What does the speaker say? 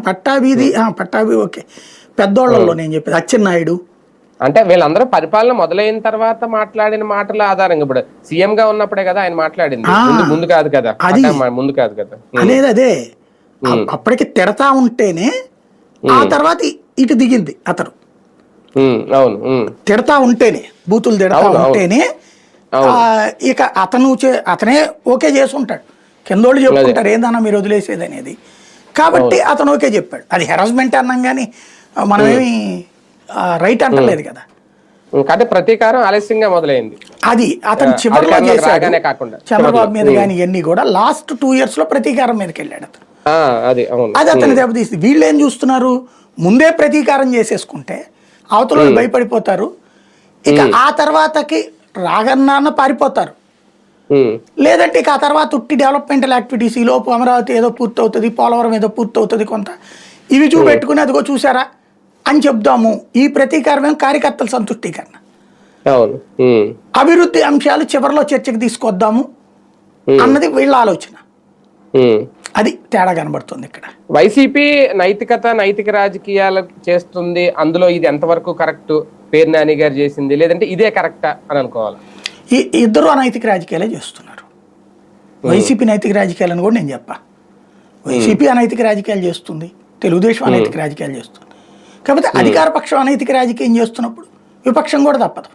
పట్టాభిది Pattabhi okay. పెద్దోళ్లలో నేను చెప్పేది అచ్చెన్నాయుడు. అంటే వీళ్ళందరూ పరిపాలన మొదలైన తర్వాత మాట్లాడిన మాటల ఆధారంగా ఇప్పుడు సీఎం గా ఉన్నప్పుడే కదా ఆయన మాట్లాడింది, ముందు కాదు కదా, అది ముందు కాదు కదా అనేది. అదే అప్పటికి తిడతా ఉంటేనే ఆ తర్వాత ఇటు దిగింది అతను. అవును, తిడతా ఉంటేనే, బూతులు తిడతా ఉంటేనే ఇక అతనే ఓకే చేసుకుంటాడు. కిందోళ్ళు చెప్పుకుంటారు ఏందన్నా మీరు వదిలేసేది అనేది. కాబట్టి అతను ఓకే చెప్పాడు. అది హెరాస్మెంట్ అన్నాం కానీ మనమేమి రైట్ అంటలేదు కదా. అంటే ప్రతీకారం ఆలస్యంగా మొదలైంది. అది అతను చివరిలో చేశాడు. చంద్రబాబు మీద కానీ ఇవన్నీ కూడా లాస్ట్ 2 years లో ప్రతీకారం మీదకి వెళ్ళాడు అతను. అది అతను దెబ్బతీస్తుంది. వీళ్ళు ఏం చూస్తున్నారు, ముందే ప్రతీకారం చేసేసుకుంటే అవతల భయపడిపోతారు. ఇక ఆ తర్వాతకి రాగన్నాన్న పారిపోతారు. లేదంటే ఇక ఆ తర్వాత ఉట్టి డెవలప్మెంటల్ యాక్టివిటీస్, ఈ లోపు అమరావతి ఏదో పూర్తవుతుంది, పోలవరం ఏదో పూర్తవుతుంది కొంత, ఇవి చూపెట్టుకుని అదిగో చూసారా అని చెప్దాము. ఈ ప్రతీకారమే కార్యకర్తల సంతుష్టీకరణ. అభివృద్ధి అంశాలు చివరిలో చర్చకు తీసుకొద్దాము అన్నది వీళ్ళ ఆలోచన. అది తేడా కనబడుతుంది ఇక్కడ. వైసీపీ నైతిక రాజకీయాలు చేస్తుంది, అందులో ఇది ఎంతవరకు కరెక్ట్, పేరు నాని గారు చేసింది, లేదంటే ఇదే కరెక్టా అని అనుకోవాలి. ఈ ఇద్దరు అనైతిక రాజకీయాలే చేస్తున్నారు. వైసీపీ నైతిక రాజకీయాలను కూడా నేను చెప్పా. వైసీపీ అనైతిక రాజకీయాలు చేస్తుంది, తెలుగుదేశం అనైతిక రాజకీయాలు చేస్తుంది. కాకపోతే అధికార పక్షం అనైతిక రాజకీయం చేస్తున్నప్పుడు విపక్షం కూడా తప్పదు.